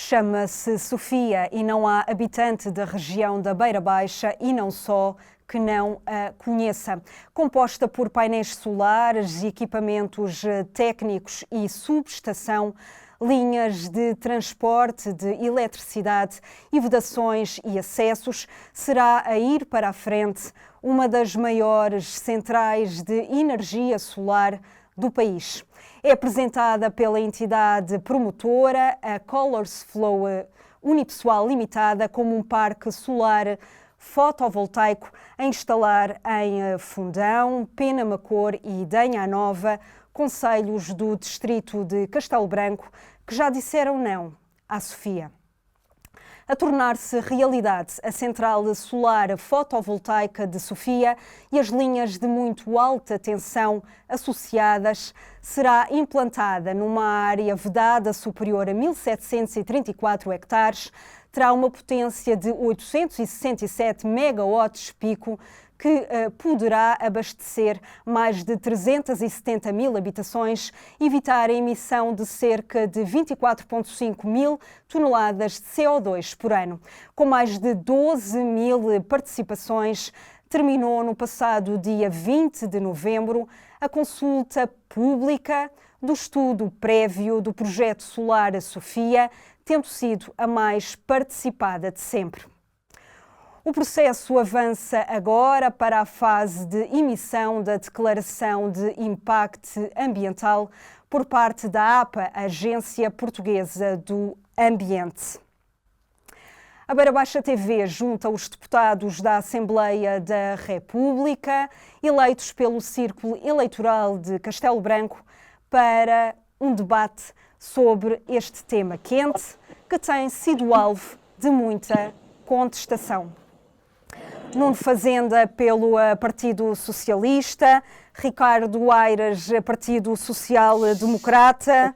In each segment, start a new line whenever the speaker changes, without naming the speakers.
Chama-se Sofia e não há habitante da região da Beira Baixa e não só que não a conheça. Composta por painéis solares, equipamentos técnicos e subestação, linhas de transporte de eletricidade e vedações e acessos, será a ir para a frente uma das maiores centrais de energia solar do país. É apresentada pela entidade promotora, a Colors Flow Unipessoal Limitada, como um parque solar fotovoltaico a instalar em Fundão, Penamacor e Danha Nova, concelhos do distrito de Castelo Branco, que já disseram não à Sofia. A tornar-se realidade a central solar fotovoltaica de Sofia e as linhas de muito alta tensão associadas, será implantada numa área vedada superior a 1.734 hectares, terá uma potência de 867 megawatts pico, que poderá abastecer mais de 370 mil habitações e evitar a emissão de cerca de 24,5 mil toneladas de CO2 por ano. Com mais de 12 mil participações, terminou no passado dia 20 de novembro a consulta pública do estudo prévio do projeto solar Sofia, tendo sido a mais participada de sempre. O processo avança agora para a fase de emissão da Declaração de Impacto Ambiental por parte da APA, Agência Portuguesa do Ambiente. A Beira Baixa TV junta os deputados da Assembleia da República, eleitos pelo Círculo Eleitoral de Castelo Branco, para um debate sobre este tema quente, que tem sido alvo de muita contestação. Nuno Fazenda pelo Partido Socialista, Ricardo Aires, Partido Social Democrata,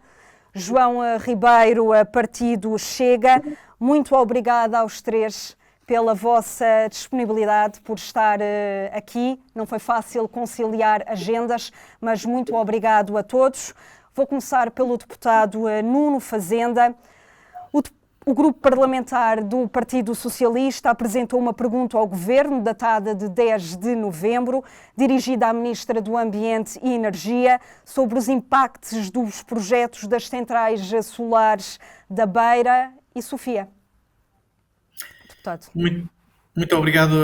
João Ribeiro, Partido Chega. Muito obrigada aos três pela vossa disponibilidade, por estar aqui. Não foi fácil conciliar agendas, mas muito obrigado a todos. Vou começar pelo deputado Nuno Fazenda. O grupo parlamentar do Partido Socialista apresentou uma pergunta ao Governo, datada de 10 de novembro, dirigida à Ministra do Ambiente e Energia, sobre os impactos dos projetos das centrais solares da Beira e Sofia. Deputado.
Muito obrigado,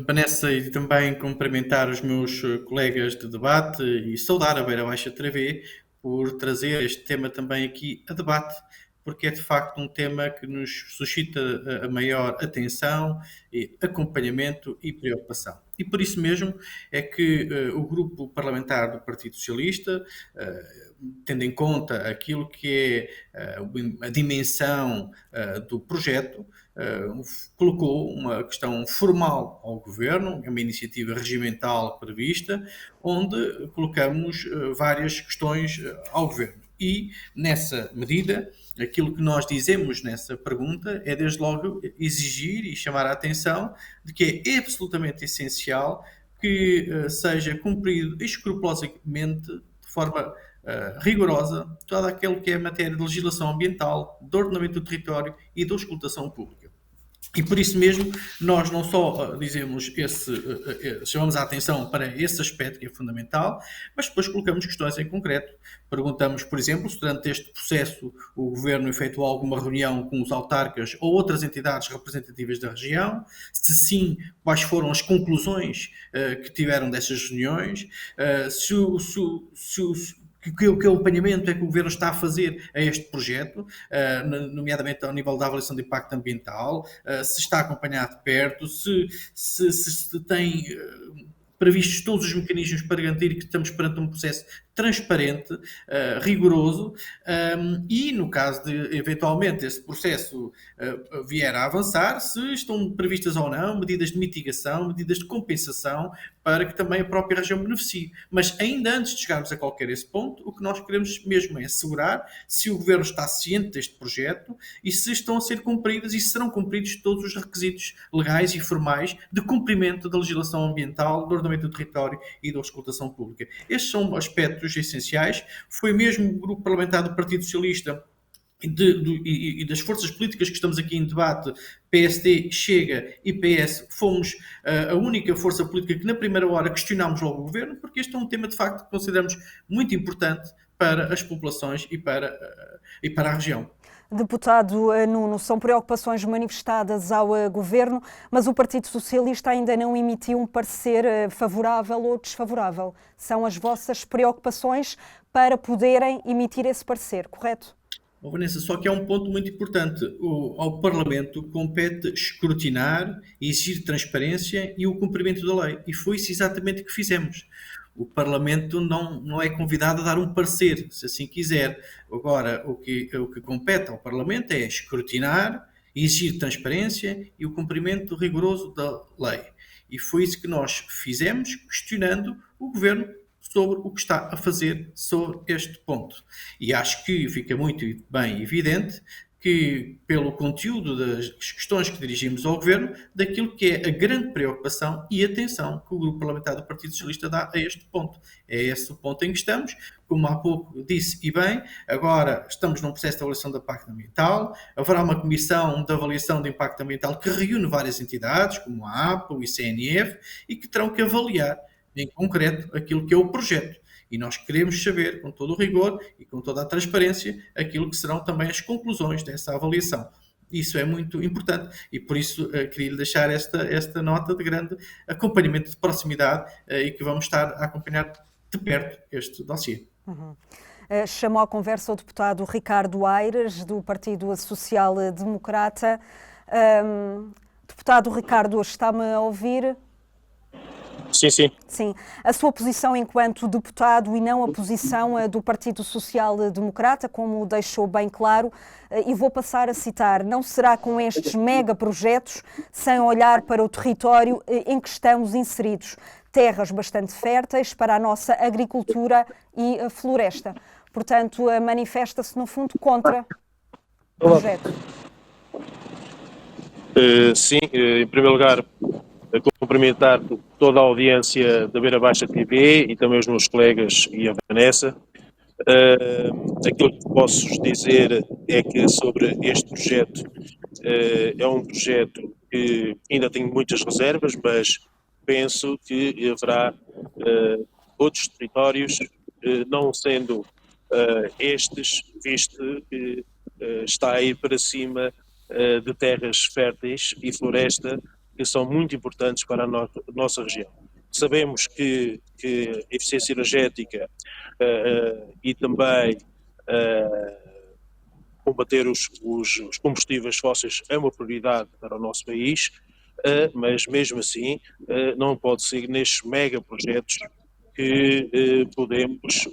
Vanessa, e também cumprimentar os meus colegas de debate e saudar a Beira Baixa TV por trazer este tema também aqui a debate, porque é de facto um tema que nos suscita a maior atenção, acompanhamento e preocupação. E por isso mesmo é que o grupo parlamentar do Partido Socialista, tendo em conta aquilo que é a dimensão do projeto, colocou uma questão formal ao Governo, uma iniciativa regimental prevista, onde colocamos várias questões ao Governo. E, nessa medida, aquilo que nós dizemos nessa pergunta é, desde logo, exigir e chamar a atenção de que é absolutamente essencial que seja cumprido escrupulosamente, de forma rigorosa, todo aquilo que é matéria de legislação ambiental, de ordenamento do território e de auscultação pública. E por isso mesmo, nós não só dizemos chamamos a atenção para esse aspecto que é fundamental, mas depois colocamos questões em concreto. Perguntamos, por exemplo, se durante este processo o Governo efetuou alguma reunião com os autarcas ou outras entidades representativas da região, se sim, quais foram as conclusões que tiveram dessas reuniões, que acompanhamento é que o Governo está a fazer a este projeto, nomeadamente ao nível da avaliação de impacto ambiental, se está acompanhado de perto, se tem previstos todos os mecanismos para garantir que estamos perante um processo transparente, rigoroso, e no caso de eventualmente esse processo vier a avançar, se estão previstas ou não medidas de mitigação, medidas de compensação, para que também a própria região beneficie. Mas ainda antes de chegarmos a qualquer esse ponto, o que nós queremos mesmo é assegurar se o Governo está ciente deste projeto e se estão a ser cumpridas e se serão cumpridos todos os requisitos legais e formais de cumprimento da legislação ambiental, do ordenamento do território e da auscultação pública. Estes são aspectos essenciais. Foi mesmo o grupo parlamentar do Partido Socialista e das forças políticas que estamos aqui em debate, PSD, Chega e PS, fomos a única força política que na primeira hora questionámos logo o governo, porque este é um tema de facto que consideramos muito importante para as populações e para a região.
Deputado Nuno, são preocupações manifestadas ao governo, mas o Partido Socialista ainda não emitiu um parecer favorável ou desfavorável. São as vossas preocupações para poderem emitir esse parecer, correto?
Vanessa, só que há um ponto muito importante. Ao Parlamento compete escrutinar, exigir transparência e o cumprimento da lei. E foi isso exatamente que fizemos. O Parlamento não é convidado a dar um parecer, se assim quiser. Agora, o que compete ao Parlamento é escrutinar, exigir transparência e o cumprimento rigoroso da lei. E foi isso que nós fizemos, questionando o Governo sobre o que está a fazer sobre este ponto. E acho que fica muito bem evidente que, pelo conteúdo das questões que dirigimos ao Governo, daquilo que é a grande preocupação e atenção que o Grupo Parlamentar do Partido Socialista dá a este ponto. É esse o ponto em que estamos. Como há pouco disse e bem, agora estamos num processo de avaliação de impacto ambiental, haverá uma comissão de avaliação de impacto ambiental que reúne várias entidades, como a APA, o ICNF, e que terão que avaliar em concreto aquilo que é o projeto. E nós queremos saber, com todo o rigor e com toda a transparência, aquilo que serão também as conclusões dessa avaliação. Isso é muito importante e por isso queria-lhe deixar esta nota de grande acompanhamento de proximidade e que vamos estar a acompanhar de perto este dossiê.
Chamou à conversa o deputado Ricardo Aires, do Partido Social Democrata. Deputado Ricardo, está-me a ouvir?
Sim, sim.
Sim. A sua posição enquanto deputado e não a posição do Partido Social Democrata, como deixou bem claro, e vou passar a citar, não será com estes megaprojetos, sem olhar para o território em que estamos inseridos. Terras bastante férteis para a nossa agricultura e a floresta. Portanto, manifesta-se, no fundo, contra o projeto.
Sim, em primeiro lugar, cumprimentar toda a audiência da Beira Baixa TV e também os meus colegas e a Vanessa. Aquilo que posso dizer é que sobre este projeto, é um projeto que ainda tem muitas reservas, mas penso que haverá outros territórios, não sendo estes, visto que está a ir para cima de terras férteis e floresta que são muito importantes para a nossa região. Sabemos que a eficiência energética e também combater os combustíveis fósseis é uma prioridade para o nosso país, mas mesmo assim não pode ser nestes megaprojetos que podemos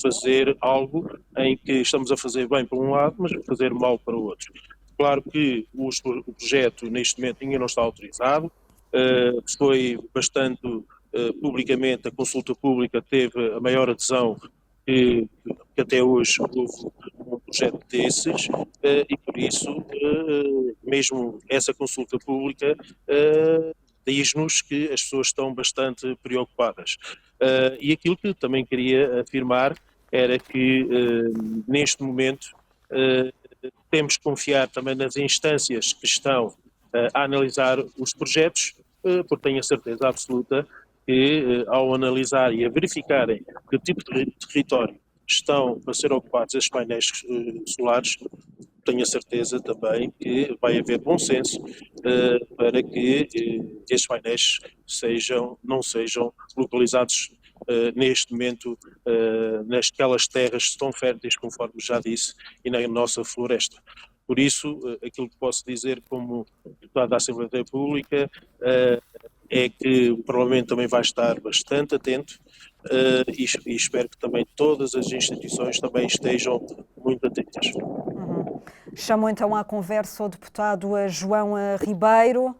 fazer algo em que estamos a fazer bem para um lado, mas a fazer mal para o outro. Claro que o projeto neste momento ainda não está autorizado, foi bastante publicamente, a consulta pública teve a maior adesão que até hoje houve um projeto desses e por isso mesmo essa consulta pública diz-nos que as pessoas estão bastante preocupadas. E aquilo que também queria afirmar era que neste momento temos que confiar também nas instâncias que estão a analisar os projetos, porque tenho a certeza absoluta que ao analisar e a verificarem que tipo de território estão a ser ocupados estes painéis solares, tenho a certeza também que vai haver bom senso para que estes painéis não sejam localizados neste momento nasquelas terras tão férteis, conforme já disse, e na nossa floresta. Por isso, aquilo que posso dizer como deputado da Assembleia da República é que o Parlamento também vai estar bastante atento e espero que também todas as instituições também estejam muito atentas.
Chamo então à conversa o deputado João Ribeiro.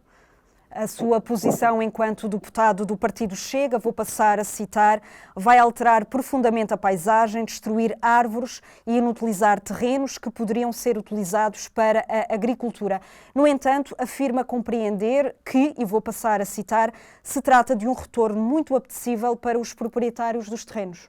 A sua posição enquanto deputado do Partido Chega, vou passar a citar, vai alterar profundamente a paisagem, destruir árvores e inutilizar terrenos que poderiam ser utilizados para a agricultura. No entanto, afirma compreender que, e vou passar a citar, se trata de um retorno muito apetecível para os proprietários dos terrenos.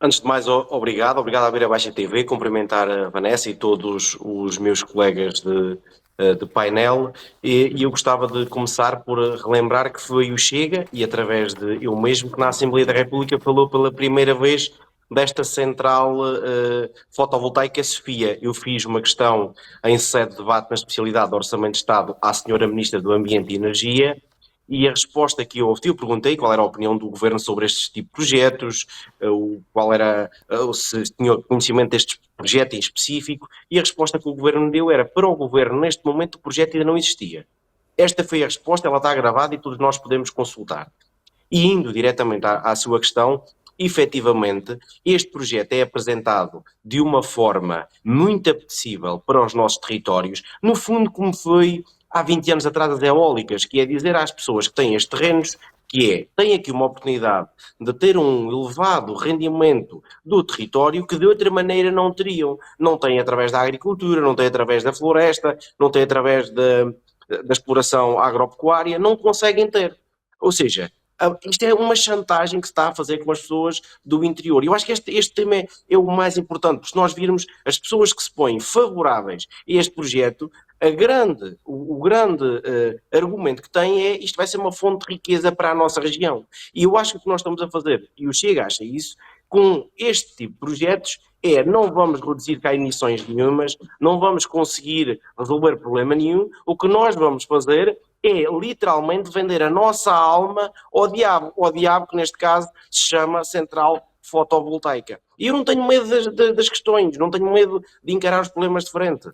Antes de mais, obrigado à Beira Baixa TV, cumprimentar a Vanessa e todos os meus colegas de painel, e eu gostava de começar por relembrar que foi o Chega, e através de eu mesmo, que na Assembleia da República falou pela primeira vez desta central fotovoltaica Sofia. Eu fiz uma questão em sede de debate na especialidade do Orçamento de Estado à senhora Ministra do Ambiente e Energia, e a resposta que eu obtive, eu perguntei qual era a opinião do Governo sobre este tipo de projetos, qual era, se tinha conhecimento deste projeto em específico, e a resposta que o Governo me deu era, para o Governo, neste momento, o projeto ainda não existia. Esta foi a resposta, ela está gravada e todos nós podemos consultar. E indo diretamente à sua questão, efetivamente, este projeto é apresentado de uma forma muito apetecível para os nossos territórios, no fundo como foi há 20 anos atrás as eólicas, que é dizer às pessoas que têm estes terrenos que têm aqui uma oportunidade de ter um elevado rendimento do território que de outra maneira não teriam. Não têm através da agricultura, não têm através da floresta, não têm através da exploração agropecuária, não conseguem ter. Ou seja, isto é uma chantagem que se está a fazer com as pessoas do interior. E eu acho que este tema é o mais importante, porque se nós virmos as pessoas que se põem favoráveis a este projeto, o grande argumento que tem é isto vai ser uma fonte de riqueza para a nossa região. E eu acho que o que nós estamos a fazer, e o Chega acha isso, com este tipo de projetos, não vamos reduzir cá emissões nenhumas, não vamos conseguir resolver problema nenhum, o que nós vamos fazer é literalmente vender a nossa alma ao diabo que neste caso se chama central fotovoltaica. E eu não tenho medo das questões, não tenho medo de encarar os problemas de frente.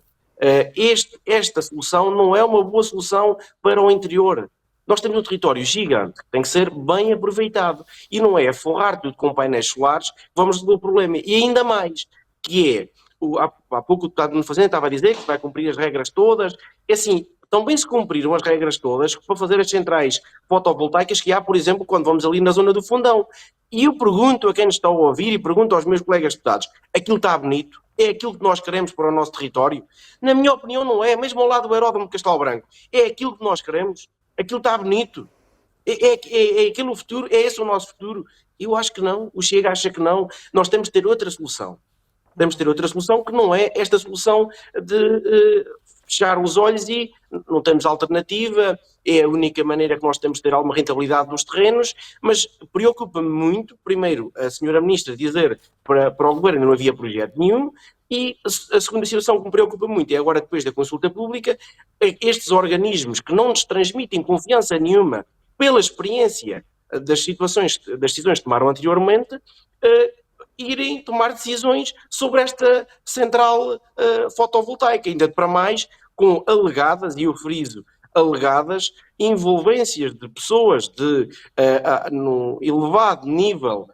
Esta solução não é uma boa solução para o interior. Nós temos um território gigante que tem que ser bem aproveitado e não é forrar tudo com painéis solares que vamos resolver o problema. E ainda mais, que há pouco o deputado Nuno Fazenda estava a dizer que vai cumprir as regras todas. É assim, também se cumpriram as regras todas para fazer as centrais fotovoltaicas que há, por exemplo, quando vamos ali na zona do Fundão. E eu pergunto a quem nos está a ouvir e pergunto aos meus colegas deputados, aquilo está bonito? É aquilo que nós queremos para o nosso território? Na minha opinião não é, mesmo ao lado do aeródromo de Castelo Branco. É aquilo que nós queremos? Aquilo está bonito? É aquele o futuro? É esse o nosso futuro? Eu acho que não, o Chega acha que não. Nós temos de ter outra solução. Temos de ter outra solução que não é esta solução de fechar os olhos e não temos alternativa, é a única maneira que nós temos de ter alguma rentabilidade dos terrenos, mas preocupa-me muito, primeiro, a senhora Ministra dizer para o Governo que não havia projeto nenhum, e a segunda situação que me preocupa muito é agora, depois da consulta pública, estes organismos que não nos transmitem confiança nenhuma pela experiência das decisões que tomaram anteriormente, irem tomar decisões sobre esta central fotovoltaica, ainda para mais com alegadas, e eu friso, alegadas envolvências de pessoas no elevado nível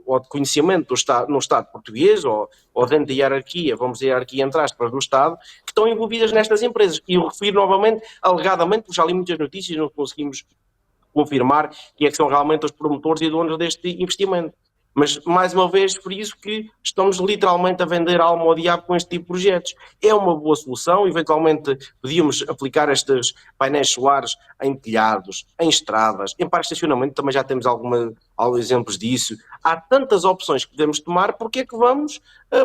ou de conhecimento no Estado português, ou dentro da hierarquia, vamos dizer, hierarquia entre aspas, do Estado, que estão envolvidas nestas empresas. E eu refiro novamente, alegadamente, porque já li muitas notícias e não conseguimos confirmar que são realmente os promotores e donos deste investimento. Mas, mais uma vez, por isso que estamos literalmente a vender alma ao diabo com este tipo de projetos. É uma boa solução, eventualmente podíamos aplicar estes painéis solares em telhados, em estradas, em parques de estacionamento, também já temos alguns exemplos disso. Há tantas opções que podemos tomar, porque é que vamos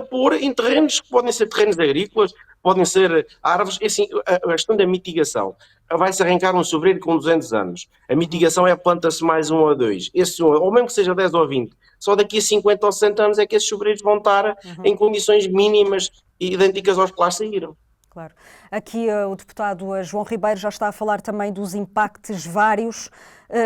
pôr em terrenos que podem ser terrenos agrícolas, podem ser árvores. É assim, a questão da mitigação. Vai-se arrancar um sobreiro com 200 anos. A mitigação planta-se mais 1 ou 2. Ou mesmo que seja 10 ou 20. Só daqui a 50 ou 60 anos é que esses sobreiros vão estar em condições mínimas e idênticas aos que lá saíram.
Claro. Aqui o deputado João Ribeiro já está a falar também dos impactos vários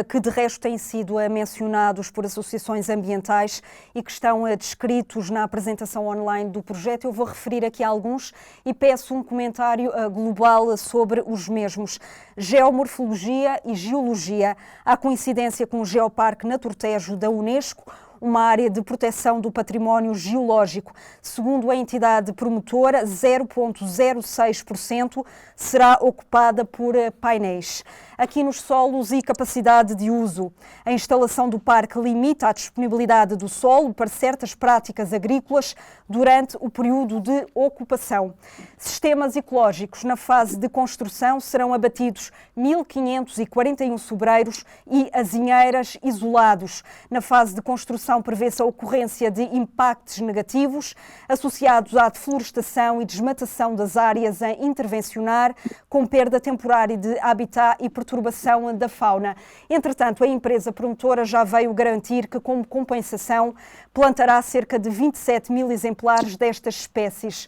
que de resto têm sido mencionados por associações ambientais e que estão descritos na apresentação online do projeto. Eu vou referir aqui alguns e peço um comentário global sobre os mesmos. Geomorfologia e geologia. Há coincidência com o Geoparque Naturtejo da Unesco, uma área de proteção do património geológico. Segundo a entidade promotora, 0,06% será ocupada por painéis. Aqui nos solos e capacidade de uso. A instalação do parque limita a disponibilidade do solo para certas práticas agrícolas durante o período de ocupação. Sistemas ecológicos. Na fase de construção serão abatidos 1.541 sobreiros e azinheiras isolados. Na fase de construção construção prevê-se a ocorrência de impactos negativos associados à deflorestação e desmatação das áreas a intervencionar, com perda temporária de habitat e perturbação da fauna. Entretanto, a empresa promotora já veio garantir que, como compensação, plantará cerca de 27 mil exemplares destas espécies.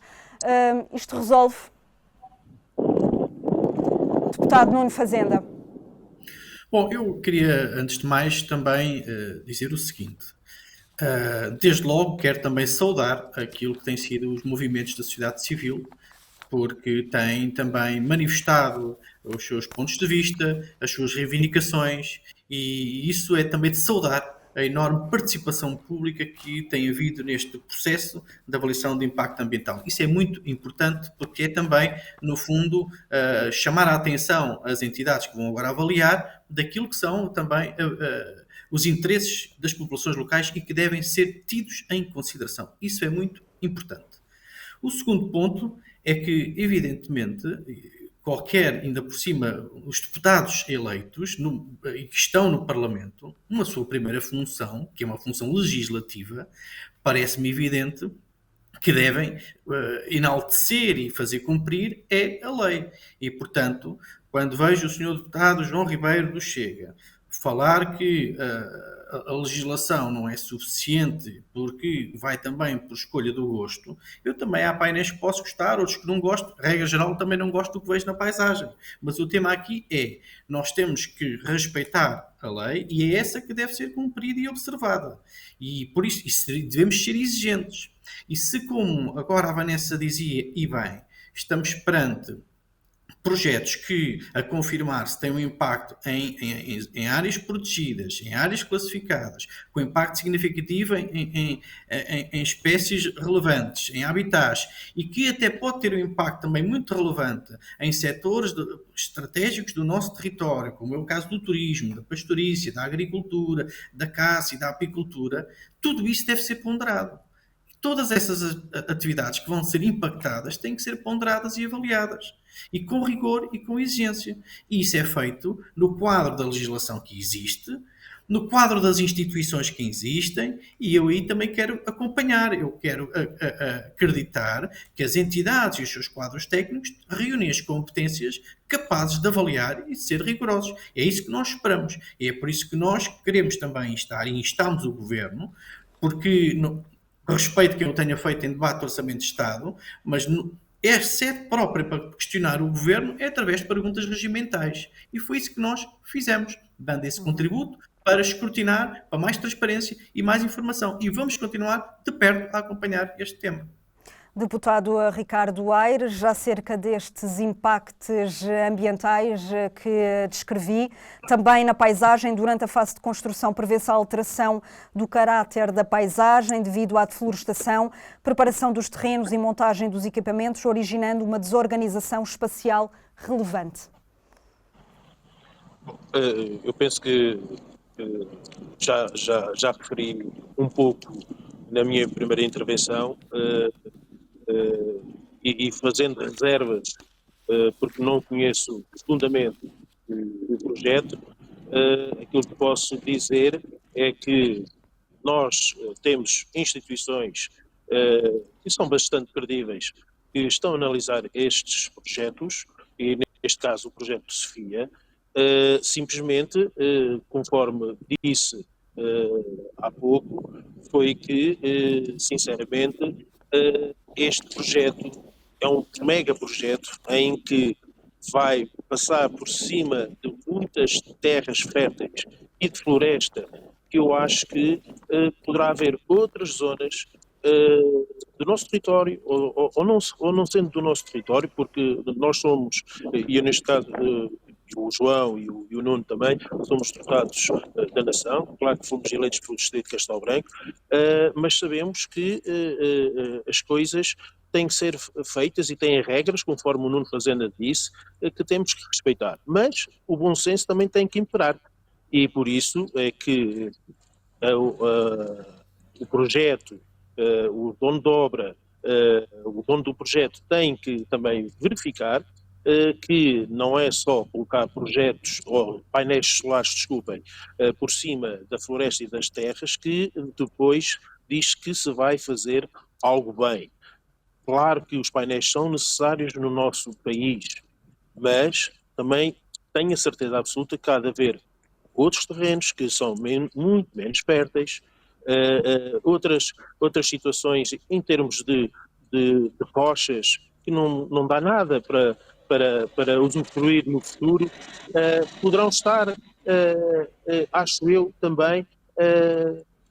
Isto resolve? Deputado Nuno Fazenda.
Bom, eu queria, antes de mais, também dizer o seguinte. Desde logo, quero também saudar aquilo que têm sido os movimentos da sociedade civil, porque têm também manifestado os seus pontos de vista, as suas reivindicações, e isso é também de saudar a enorme participação pública que tem havido neste processo de avaliação de impacto ambiental. Isso é muito importante porque é também, no fundo, chamar a atenção às entidades que vão agora avaliar daquilo que são também os interesses das populações locais e que devem ser tidos em consideração. Isso é muito importante. O segundo ponto é que, evidentemente, qualquer, ainda por cima, os deputados eleitos e que estão no Parlamento, uma sua primeira função, que é uma função legislativa, parece-me evidente que devem enaltecer e fazer cumprir é a lei. E, portanto, quando vejo o Sr. Deputado João Ribeiro do Chega falar que a legislação não é suficiente porque vai também por escolha do gosto, eu também há painéis que posso gostar, outros que não gosto, regra geral também não gosto do que vejo na paisagem, mas o tema aqui é, nós temos que respeitar a lei e é essa que deve ser cumprida e observada, e por isso devemos ser exigentes, e se como agora a Vanessa dizia, e bem, estamos perante projetos que, a confirmar-se, têm um impacto em áreas protegidas, em áreas classificadas, com impacto significativo em espécies relevantes, em habitats, e que até pode ter um impacto também muito relevante em setores estratégicos do nosso território, como é o caso do turismo, da pastorícia, da agricultura, da caça e da apicultura, tudo isso deve ser ponderado. Todas essas atividades que vão ser impactadas têm que ser ponderadas e avaliadas, e com rigor e com exigência. E isso é feito no quadro da legislação que existe, no quadro das instituições que existem, e eu aí também quero acompanhar, eu quero acreditar que as entidades e os seus quadros técnicos reúnem as competências capazes de avaliar e de ser rigorosos. É isso que nós esperamos. E é por isso que nós queremos também estar, e instamos o Governo, porque... respeito que eu tenha feito em debate do Orçamento de Estado, mas a sede própria para questionar o Governo é através de perguntas regimentais. E foi isso que nós fizemos, dando esse contributo para escrutinar, para mais transparência e mais informação. E vamos continuar de perto a acompanhar este tema.
Deputado Ricardo Aires, já acerca destes impactos ambientais que descrevi, também na paisagem, durante a fase de construção, prevê-se a alteração do caráter da paisagem devido à deflorestação, preparação dos terrenos e montagem dos equipamentos, originando uma desorganização espacial relevante.
Eu penso que já referi um pouco na minha primeira intervenção, e fazendo reservas, porque não conheço profundamente o projeto, aquilo que posso dizer é que nós temos instituições que são bastante credíveis, que estão a analisar estes projetos, e neste caso o projeto Sofia, simplesmente, conforme disse há pouco, foi que, sinceramente, este projeto é um mega projeto em que vai passar por cima de muitas terras férteis e de floresta, que eu acho que poderá haver outras zonas do nosso território, ou não sendo do nosso território, porque nós somos, e eu neste caso, o João e o Nuno também, somos deputados da nação, claro que fomos eleitos pelo Distrito de Castelo Branco, mas sabemos que as coisas têm que ser feitas e têm regras, conforme o Nuno Fazenda disse, que temos que respeitar. Mas o bom senso também tem que imperar. E por isso é que o projeto, o dono de obra, o dono do projeto tem que também verificar que não é só colocar projetos, ou painéis solares, desculpem, por cima da floresta e das terras, que depois diz que se vai fazer algo bem. Claro que os painéis são necessários no nosso país, mas também tenho a certeza absoluta que há de haver outros terrenos que são muito menos férteis, outras situações em termos de rochas que não dá nada para usufruir no futuro, poderão estar, acho eu também,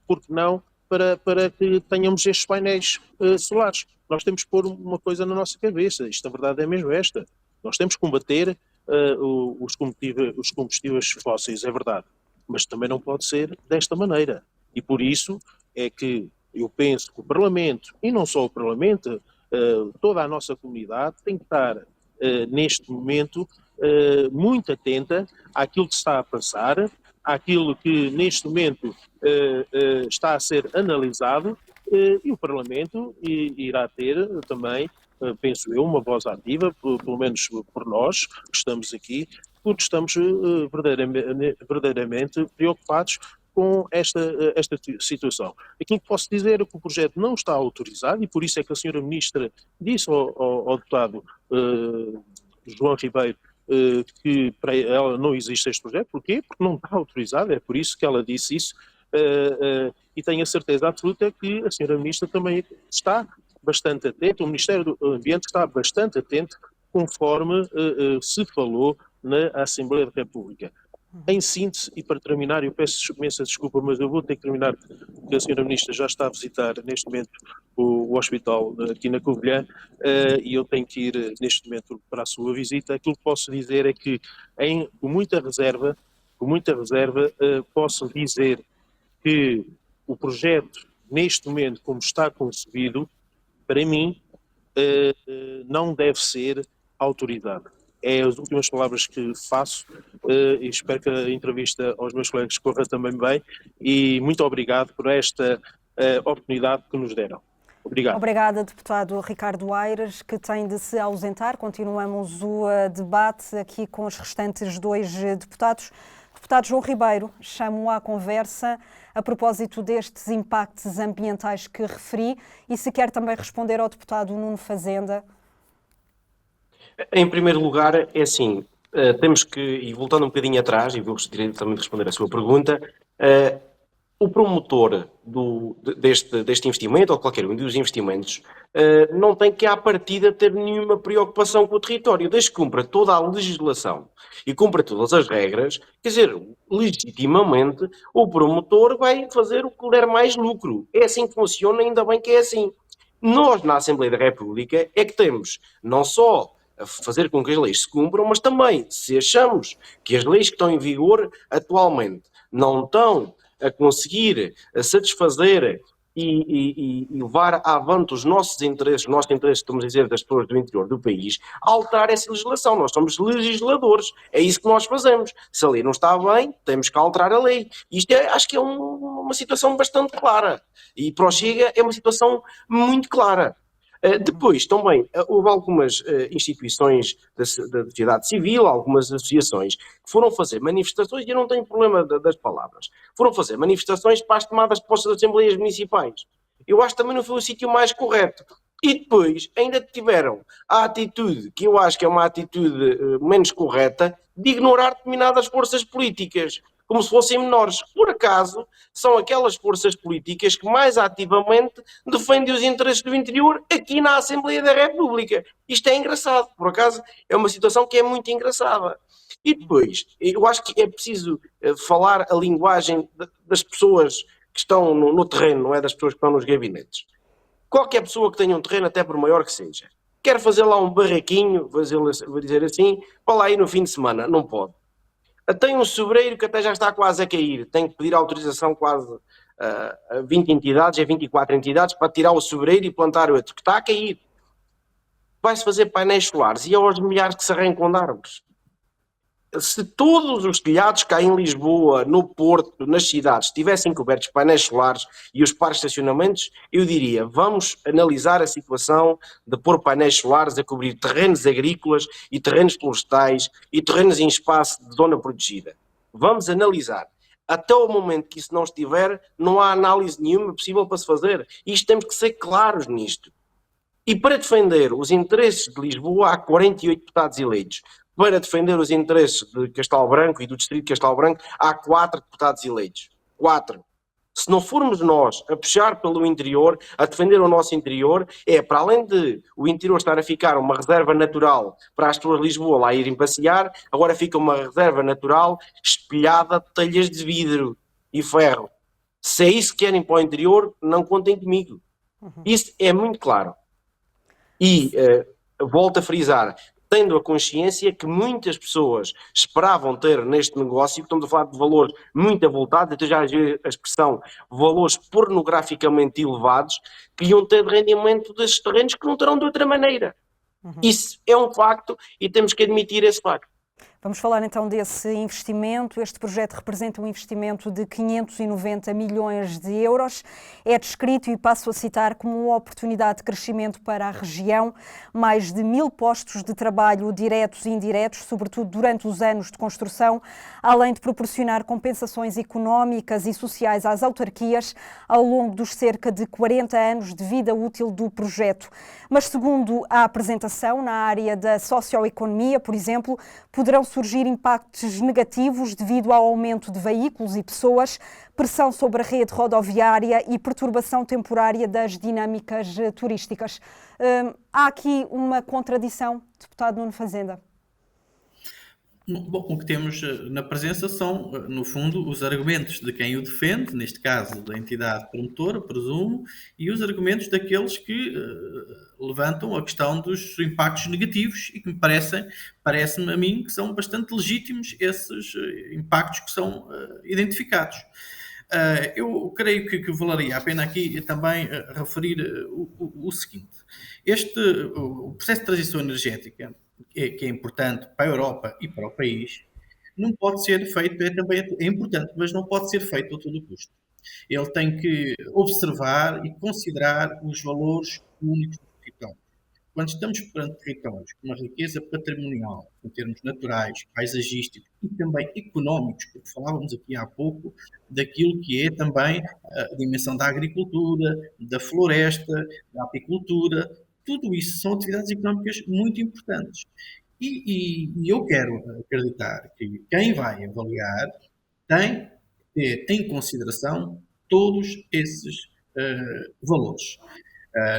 porque não, para que tenhamos estes painéis solares. Nós temos que pôr uma coisa na nossa cabeça, isto a verdade é mesmo esta. Nós temos que combater os combustíveis fósseis, é verdade, mas também não pode ser desta maneira. E por isso é que eu penso que o Parlamento, e não só o Parlamento, toda a nossa comunidade tem que estar, neste momento, muito atenta àquilo que está a passar, àquilo que neste momento está a ser analisado, e o Parlamento irá ter também, penso eu, uma voz ativa, pelo menos por nós que estamos aqui, porque estamos verdadeiramente preocupados com esta situação. Aquilo que posso dizer é que o projeto não está autorizado, e por isso é que a senhora Ministra disse ao deputado João Ribeiro que para ela não existe este projeto. Porquê? Porque não está autorizado, é por isso que ela disse isso, e tenho a certeza absoluta que a senhora Ministra também está bastante atenta, o Ministério do Ambiente está bastante atento, conforme se falou na Assembleia da República. Em síntese, e para terminar, eu peço imensa desculpa, mas eu vou ter que terminar, porque a senhora Ministra já está a visitar neste momento o hospital aqui na Covilhã, e eu tenho que ir neste momento para a sua visita. Aquilo que posso dizer é que, com muita reserva, posso dizer que o projeto, neste momento, como está concebido, para mim, não deve ser autorizado. É as últimas palavras que faço, e espero que a entrevista aos meus colegas corra também bem, e muito obrigado por esta oportunidade que nos deram. Obrigado.
Obrigada, deputado Ricardo Aires, que tem de se ausentar. Continuamos o debate aqui com os restantes dois deputados. Deputado João Ribeiro, chamo à conversa a propósito destes impactos ambientais que referi, e se quer também responder ao deputado Nuno Fazenda.
Em primeiro lugar, é assim, temos que, e voltando um bocadinho atrás, e vou também responder a sua pergunta, o promotor deste investimento, ou qualquer um dos investimentos, não tem que, à partida, ter nenhuma preocupação com o território, desde que cumpra toda a legislação e cumpra todas as regras. Quer dizer, legitimamente, o promotor vai fazer o que lhe der mais lucro. É assim que funciona, ainda bem que é assim. Nós, na Assembleia da República, é que temos não só a fazer com que as leis se cumpram, mas também, se achamos que as leis que estão em vigor atualmente não estão a conseguir satisfazer e levar avante os nossos interesses, estamos a dizer, das pessoas do interior do país, alterar essa legislação. Nós somos legisladores, é isso que nós fazemos. Se a lei não está bem, temos que alterar a lei. Isto acho que é uma situação bastante clara. E para o Chega é uma situação muito clara. Depois, também, houve algumas instituições da sociedade civil, algumas associações, que foram fazer manifestações, e eu não tenho problema das palavras, foram fazer manifestações para as tomadas de posse das Assembleias Municipais. Eu acho que também não foi o sítio mais correto. E depois, ainda tiveram a atitude, que eu acho que é uma atitude menos correta, de ignorar determinadas forças políticas, como se fossem menores. Por acaso, são aquelas forças políticas que mais ativamente defendem os interesses do interior aqui na Assembleia da República. Isto é engraçado, por acaso é uma situação que é muito engraçada. E depois, eu acho que é preciso falar a linguagem das pessoas que estão no terreno, não é das pessoas que estão nos gabinetes. Qualquer pessoa que tenha um terreno, até por maior que seja, quer fazer lá um barraquinho, vou dizer assim, para lá ir no fim de semana, não pode. Tem um sobreiro que até já está quase a cair, tem que pedir autorização quase a 20 entidades, a 24 entidades, para tirar o sobreiro e plantar outro, que está a cair. Vai-se fazer painéis solares e é aos milhares que se arrancam de árvores. se todos os telhados cá em Lisboa, no Porto, nas cidades, estivessem cobertos de painéis solares e os parques de estacionamentos, eu diria, vamos analisar a situação de pôr painéis solares a cobrir terrenos agrícolas e terrenos florestais e terrenos em espaço de zona protegida. Vamos analisar. Até o momento que isso não estiver, não há análise nenhuma possível para se fazer. Isto temos que ser claros nisto. E para defender os interesses de Lisboa, há 48 deputados eleitos. Para defender os interesses de Castelo Branco e do distrito de Castelo Branco, há 4 deputados eleitos. 4. Se não formos nós a puxar pelo interior, a defender o nosso interior, para além de o interior estar a ficar uma reserva natural para as pessoas de Lisboa lá irem passear, agora fica uma reserva natural espelhada de telhas de vidro e ferro. Se é isso que querem para o interior, não contem comigo. Isso é muito claro. E volto a frisar, tendo a consciência que muitas pessoas esperavam ter neste negócio, estamos a falar de valores muito avultados, até já vi a expressão valores pornograficamente elevados, que iam ter de rendimento desses terrenos que não terão de outra maneira. Isso é um facto e temos que admitir esse facto.
Vamos falar então desse investimento. Este projeto representa um investimento de 590 milhões de euros. É descrito, e passo a citar, como uma oportunidade de crescimento para a região. Mais de 1000 postos de trabalho diretos e indiretos, sobretudo durante os anos de construção, além de proporcionar compensações económicas e sociais às autarquias ao longo dos cerca de 40 anos de vida útil do projeto. Mas, segundo a apresentação, na área da socioeconomia, por exemplo, poderão surgir impactos negativos devido ao aumento de veículos e pessoas, pressão sobre a rede rodoviária e perturbação temporária das dinâmicas turísticas. Há aqui uma contradição, deputado Nuno Fazenda.
Bom, o que temos na presença são, no fundo, os argumentos de quem o defende, neste caso da entidade promotora, presumo, e os argumentos daqueles que levantam a questão dos impactos negativos e que parece-me a mim que são bastante legítimos esses impactos que são identificados. Eu creio que valeria a pena aqui também referir o seguinte. O processo de transição energética, que é importante para a Europa e para o país, não pode ser feito, também é importante, mas não pode ser feito a todo custo. Ele tem que observar e considerar os valores únicos do território. Quando estamos perante territórios com uma riqueza patrimonial, em termos naturais, paisagísticos e também económicos, porque falávamos aqui há pouco daquilo que é também a dimensão da agricultura, da floresta, da apicultura, tudo isso são atividades económicas muito importantes. E eu quero acreditar que quem vai avaliar tem que ter em consideração todos esses valores.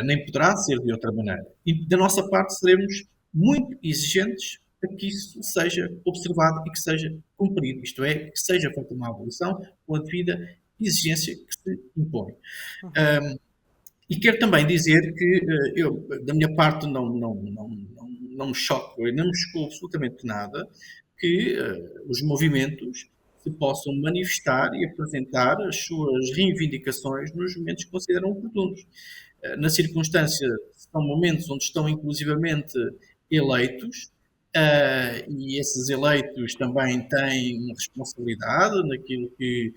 Nem poderá ser de outra maneira. E da nossa parte seremos muito exigentes para que isso seja observado e que seja cumprido. Isto é, que seja feita uma avaliação com a devida exigência que se impõe. E quero também dizer que eu, da minha parte, não me choco, não me chocou absolutamente nada que os movimentos se possam manifestar e apresentar as suas reivindicações nos momentos que consideram oportunos. Na circunstância, são momentos onde estão inclusivamente eleitos, e esses eleitos também têm uma responsabilidade naquilo que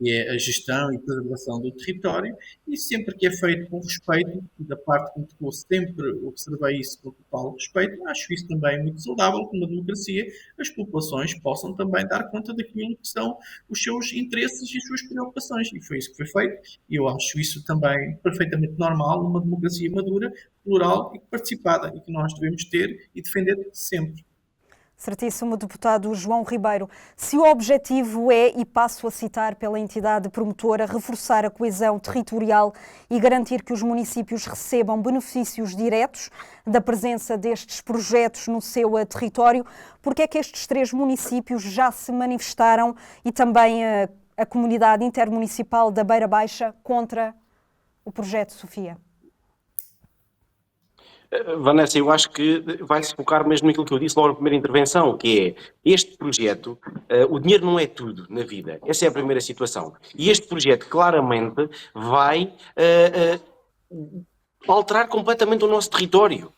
é a gestão e preservação do território, e sempre que é feito com respeito, e da parte que me tocou sempre observei isso com total respeito, acho isso também muito saudável, que numa democracia as populações possam também dar conta daquilo que são os seus interesses e as suas preocupações, e foi isso que foi feito, e eu acho isso também perfeitamente normal numa democracia madura, plural e participada, e que nós devemos ter e defender sempre.
Certíssimo, deputado João Ribeiro. Se o objetivo é, e passo a citar pela entidade promotora, reforçar a coesão territorial e garantir que os municípios recebam benefícios diretos da presença destes projetos no seu território, porque é que estes 3 municípios já se manifestaram e também a comunidade intermunicipal da Beira Baixa contra o projeto Sofia?
Vanessa, eu acho que vai-se focar mesmo naquilo que eu disse logo na primeira intervenção, que é este projeto, o dinheiro não é tudo na vida, essa é a primeira situação. E este projeto claramente vai alterar completamente o nosso território.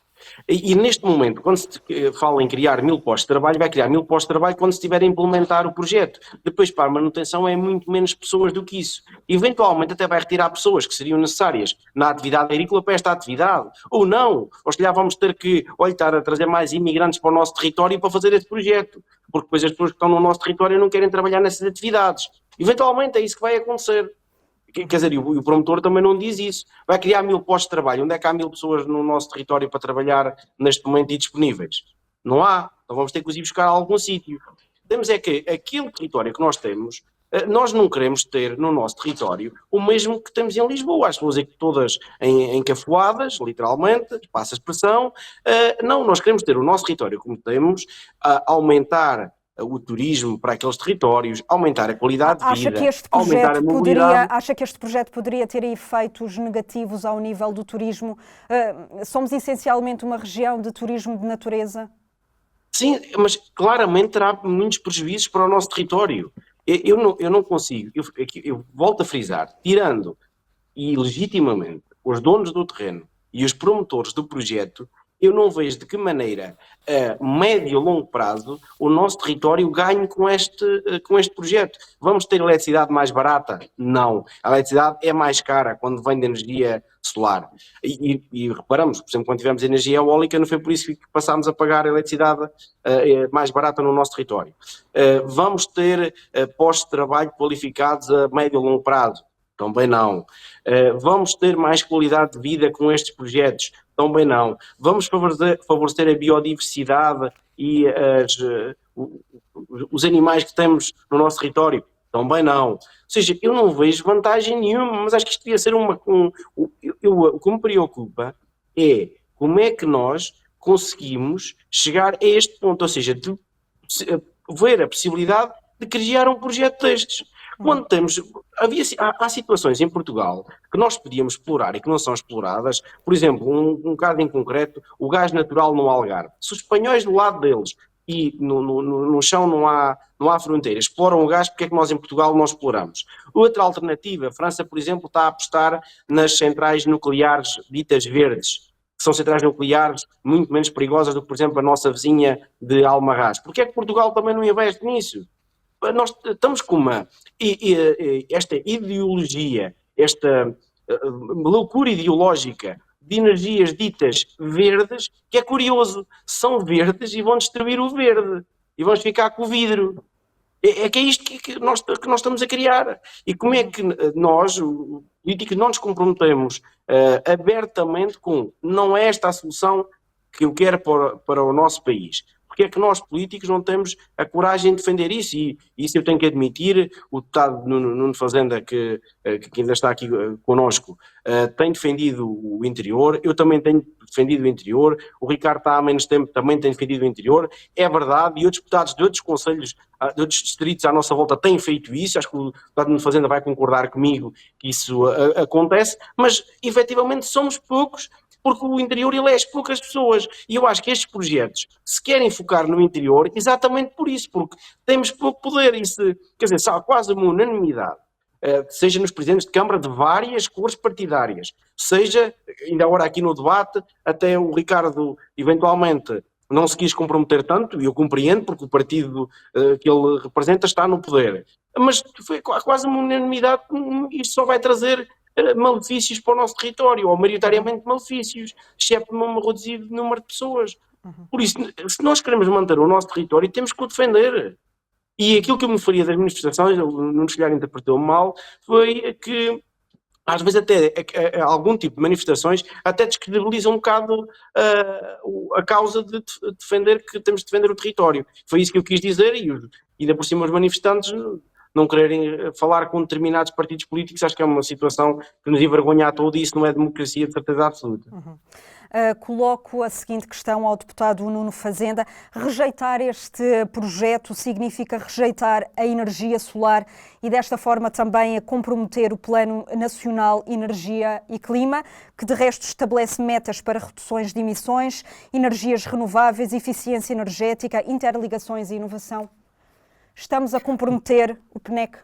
E neste momento, quando se fala em criar 1000 postos de trabalho, vai criar 1000 postos de trabalho quando se estiver a implementar o projeto. Depois, para a manutenção, é muito menos pessoas do que isso. Eventualmente, até vai retirar pessoas que seriam necessárias na atividade agrícola para esta atividade. Ou não. Ou se calhar vamos ter que, estar a trazer mais imigrantes para o nosso território para fazer esse projeto. Porque depois as pessoas que estão no nosso território não querem trabalhar nessas atividades. Eventualmente, é isso que vai acontecer. Quer dizer, e o promotor também não diz isso. Vai criar 1000 postos de trabalho. Onde é que há 1000 pessoas no nosso território para trabalhar neste momento e disponíveis? Não há. Então vamos ter que os ir buscar a algum sítio. Temos é que aquele território que nós temos, nós não queremos ter no nosso território o mesmo que temos em Lisboa. As pessoas aqui todas encafuadas, literalmente, passa a expressão. Não, nós queremos ter o nosso território como temos, aumentar o turismo para aqueles territórios, aumentar a qualidade de vida, aumentar a mobilidade.
Acha que este projeto poderia ter efeitos negativos ao nível do turismo? Somos essencialmente uma região de turismo de natureza?
Sim, mas claramente terá muitos prejuízos para o nosso território. Eu não consigo, eu volto a frisar, tirando e legitimamente os donos do terreno e os promotores do projeto, eu não vejo de que maneira, a médio e longo prazo, o nosso território ganhe com este projeto. Vamos ter eletricidade mais barata? Não. A eletricidade é mais cara quando vem de energia solar. E reparamos, por exemplo, quando tivemos energia eólica, não foi por isso que passámos a pagar a eletricidade mais barata no nosso território. Vamos ter postos de trabalho qualificados a médio e longo prazo? Também não. Vamos ter mais qualidade de vida com estes projetos? Também não. Vamos favorecer a biodiversidade e os animais que temos no nosso território? Também não. Ou seja, eu não vejo vantagem nenhuma, mas acho que isto devia ser o que me preocupa é como é que nós conseguimos chegar a este ponto, ou seja, de ver a possibilidade de criar um projeto destes. Quando há situações em Portugal que nós podíamos explorar e que não são exploradas, por exemplo, um caso em concreto, o gás natural no Algarve. Se os espanhóis do lado deles e no chão não há fronteiras, exploram o gás, porque é que nós em Portugal não exploramos? Outra alternativa, a França, por exemplo, está a apostar nas centrais nucleares ditas verdes, que são centrais nucleares muito menos perigosas do que, por exemplo, a nossa vizinha de Almarrás. Porque é que Portugal também não investe nisso? Nós estamos com esta ideologia, esta loucura ideológica de energias ditas verdes, que é curioso, são verdes e vão destruir o verde, e vamos ficar com o vidro. É isto que nós estamos a criar. E como é que nós, políticos, não nos comprometemos abertamente com não é esta a solução que eu quero para o nosso país? Porque é que nós, políticos, não temos a coragem de defender isso? E isso eu tenho que admitir. O deputado Nuno Fazenda, que ainda está aqui connosco, tem defendido o interior. Eu também tenho defendido o interior. O Ricardo está há menos tempo, também tem defendido o interior. É verdade. E outros deputados de outros concelhos, de outros distritos à nossa volta têm feito isso. Acho que o deputado Nuno Fazenda vai concordar comigo que isso acontece. Mas, efetivamente, somos poucos, porque o interior elege poucas pessoas. E eu acho que estes projetos se querem focar no interior exatamente por isso, porque temos pouco poder. Quer dizer, há quase uma unanimidade, seja nos presidentes de Câmara de várias cores partidárias, seja, ainda agora aqui no debate, até o Ricardo eventualmente não se quis comprometer tanto, e eu compreendo, porque o partido que ele representa está no poder. Mas foi quase uma unanimidade, isto só vai trazer malefícios para o nosso território, ou maioritariamente malefícios, exceto num reduzido número de pessoas. Por isso, se nós queremos manter o nosso território, temos que o defender. E aquilo que eu me faria das manifestações, não se calhar interpretou mal, foi que às vezes até algum tipo de manifestações até descredibilizam um bocado a causa de defender, que temos de defender o território. Foi isso que eu quis dizer, e ainda por cima os manifestantes não quererem falar com determinados partidos políticos, acho que é uma situação que nos envergonha a todos, e isso não é democracia de certeza absoluta.
Coloco a seguinte questão ao deputado Nuno Fazenda. Rejeitar este projeto significa rejeitar a energia solar e desta forma também a comprometer o Plano Nacional Energia e Clima, que de resto estabelece metas para reduções de emissões, energias renováveis, eficiência energética, interligações e inovação. Estamos a comprometer o PNEC?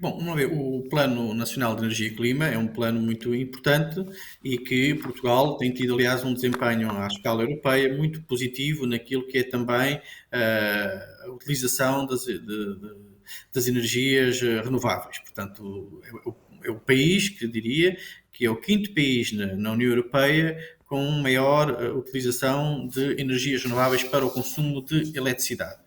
Bom, vamos ver, o Plano Nacional de Energia e Clima é um plano muito importante e que Portugal tem tido, aliás, um desempenho à escala europeia muito positivo naquilo que é também a utilização das energias renováveis. Portanto, é o país que diria que é o quinto país na União Europeia com maior utilização de energias renováveis para o consumo de eletricidade.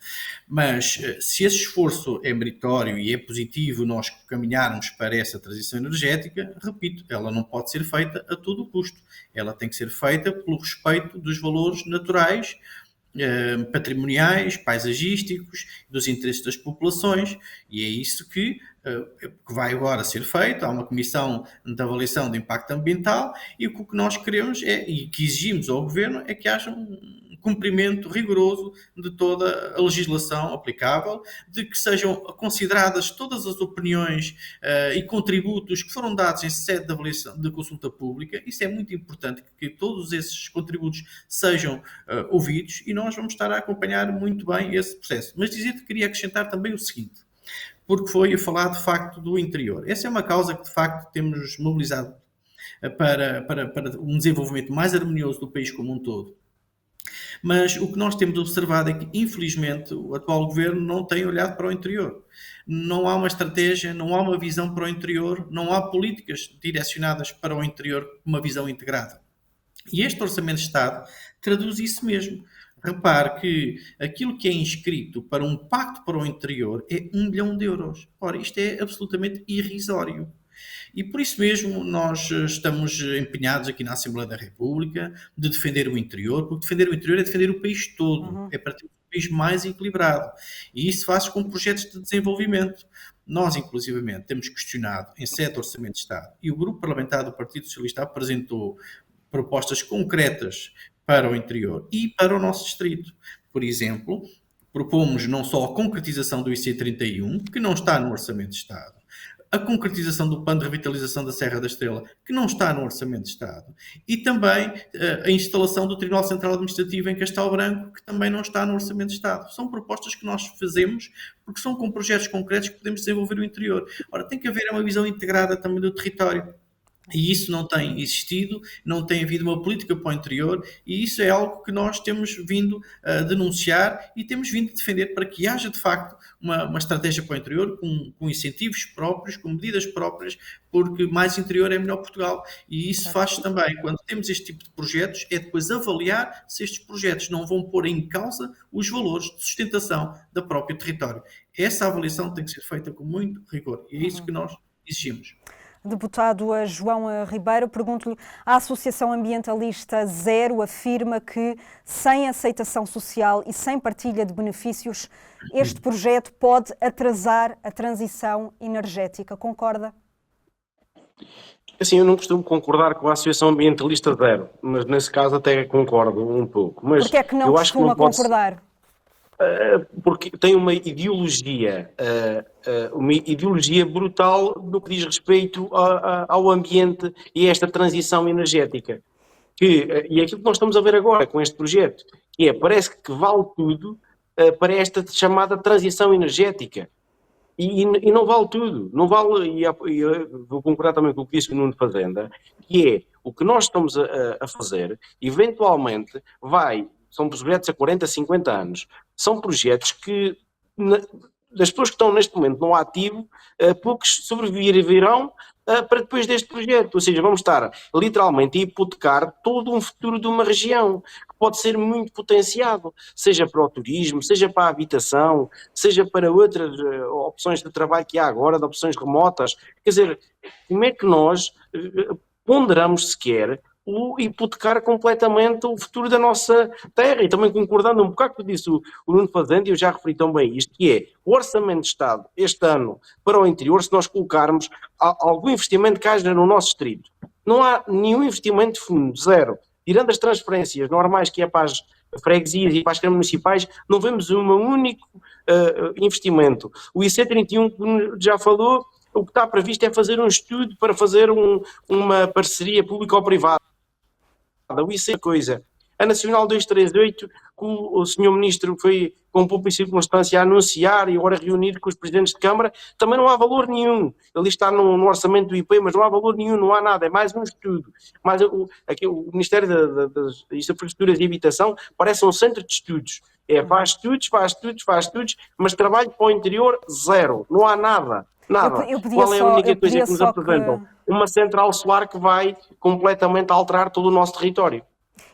Mas se esse esforço é meritório e é positivo nós caminharmos para essa transição energética, repito, ela não pode ser feita a todo custo. Ela tem que ser feita pelo respeito dos valores naturais, patrimoniais, paisagísticos, dos interesses das populações, e é isso que vai agora ser feito. Há uma comissão de avaliação de impacto ambiental e o que nós queremos e que exigimos ao Governo é que haja um cumprimento rigoroso de toda a legislação aplicável, de que sejam consideradas todas as opiniões e contributos que foram dados em sede de avaliação de consulta pública. Isso é muito importante, que todos esses contributos sejam ouvidos, e nós vamos estar a acompanhar muito bem esse processo. Mas dizer que queria acrescentar também o seguinte, porque foi falado de facto do interior. Essa é uma causa que de facto temos mobilizado para um desenvolvimento mais harmonioso do país como um todo. Mas o que nós temos observado é que, infelizmente, o atual governo não tem olhado para o interior. Não há uma estratégia, não há uma visão para o interior, não há políticas direcionadas para o interior com uma visão integrada. E este Orçamento de Estado traduz isso mesmo. Repare que aquilo que é inscrito para um pacto para o interior é 1 bilhão de euros. Ora, isto é absolutamente irrisório. E por isso mesmo nós estamos empenhados aqui na Assembleia da República de defender o interior, porque defender o interior é defender o país todo, é para ter um país mais equilibrado. E isso faz com projetos de desenvolvimento. Nós, inclusivamente, temos questionado em sede de Orçamento de Estado, e o Grupo Parlamentar do Partido Socialista apresentou propostas concretas para o interior e para o nosso distrito. Por exemplo, propomos não só a concretização do IC31, que não está no Orçamento de Estado, a concretização do plano de revitalização da Serra da Estrela, que não está no Orçamento de Estado, e também a instalação do Tribunal Central Administrativo em Castelo Branco, que também não está no Orçamento de Estado. São propostas que nós fazemos porque são com projetos concretos que podemos desenvolver o interior. Ora, tem que haver uma visão integrada também do território. E isso não tem existido, não tem havido uma política para o interior, e isso é algo que nós temos vindo a denunciar e temos vindo a defender para que haja de facto uma estratégia para o interior, com incentivos próprios, com medidas próprias, porque mais interior é melhor Portugal. E isso faz também, quando temos este tipo de projetos, é depois avaliar se estes projetos não vão pôr em causa os valores de sustentação do próprio território. Essa avaliação tem que ser feita com muito rigor, e é isso que nós exigimos.
Deputado João Ribeiro, pergunto-lhe, a Associação Ambientalista Zero afirma que, sem aceitação social e sem partilha de benefícios, este projeto pode atrasar a transição energética. Concorda?
Assim, eu não costumo concordar com a Associação Ambientalista Zero, mas nesse caso até concordo um pouco. Mas
porquê é que não costuma concordar?
Porque tem uma ideologia brutal no que diz respeito ao ambiente e a esta transição energética. E é aquilo que nós estamos a ver agora com este projeto, que parece que vale tudo para esta chamada transição energética. E não vale tudo, não vale, e eu vou concordar também com o que disse o Nuno Fazenda, que é o que nós estamos a fazer, eventualmente são projetos a 40, 50 anos, são projetos que, das pessoas que estão neste momento no ativo, poucos sobreviverão para depois deste projeto. Ou seja, vamos estar literalmente a hipotecar todo um futuro de uma região que pode ser muito potenciado, seja para o turismo, seja para a habitação, seja para outras opções de trabalho que há agora, de opções remotas. Quer dizer, como é que nós ponderamos sequer o hipotecar completamente o futuro da nossa terra? E também concordando um bocado com o que disse o Nuno Fazenda, e eu já referi tão bem isto, que é o Orçamento de Estado este ano para o interior, se nós colocarmos algum investimento que haja no nosso distrito. Não há nenhum investimento de fundo, zero. Tirando as transferências normais que é para as freguesias e para as câmaras municipais, não vemos um único investimento. O IC31, como já falou, o que está previsto é fazer um estudo para fazer uma parceria público-privada. Isso é coisa. A Nacional 238, que o Sr. Ministro foi com pouca circunstância a anunciar e agora reunir com os Presidentes de Câmara, também não há valor nenhum. Ele está no orçamento do IP, mas não há valor nenhum, não há nada, é mais um estudo. Mas aqui, o Ministério das Infraestruturas e Habitação parece um centro de estudos. Faz estudos, mas trabalho para o interior, zero. Não há nada. Nada. Qual é a única coisa que nos apresentam? Uma central solar que vai completamente alterar todo o nosso território.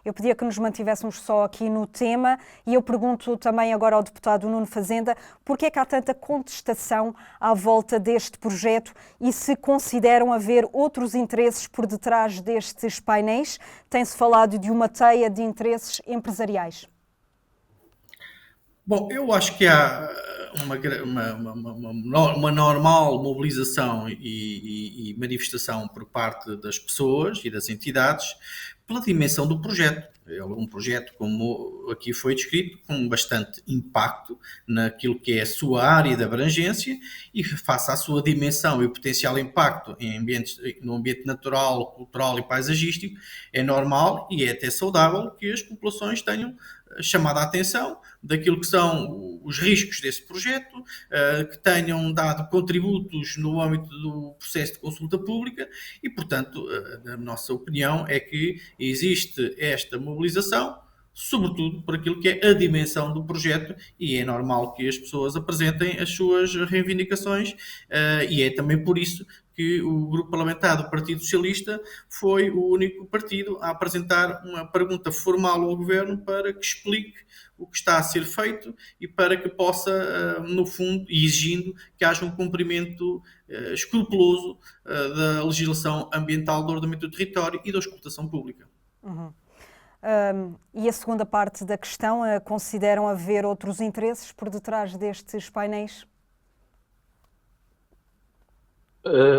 Eu pedia que nos mantivéssemos só aqui no tema e eu pergunto também agora ao deputado Nuno Fazenda porque é que há tanta contestação à volta deste projeto e se consideram haver outros interesses por detrás destes painéis. Tem-se falado de uma teia de interesses empresariais.
Bom, eu acho que há uma normal mobilização e manifestação por parte das pessoas e das entidades pela dimensão do projeto. É um projeto, como aqui foi descrito, com bastante impacto naquilo que é a sua área de abrangência e face à sua dimensão e o potencial impacto no ambiente natural, cultural e paisagístico, é normal e é até saudável que as populações tenham chamado a atenção daquilo que são os riscos desse projeto, que tenham dado contributos no âmbito do processo de consulta pública e, portanto, a nossa opinião é que existe esta mobilização, sobretudo por aquilo que é a dimensão do projeto e é normal que as pessoas apresentem as suas reivindicações e é também por isso que o grupo parlamentar do Partido Socialista foi o único partido a apresentar uma pergunta formal ao Governo para que explique o que está a ser feito e para que possa, no fundo, e exigindo que haja um cumprimento escrupuloso da legislação ambiental do ordenamento do território e da auscultação pública.
Uhum. E a segunda parte da questão, consideram haver outros interesses por detrás destes painéis?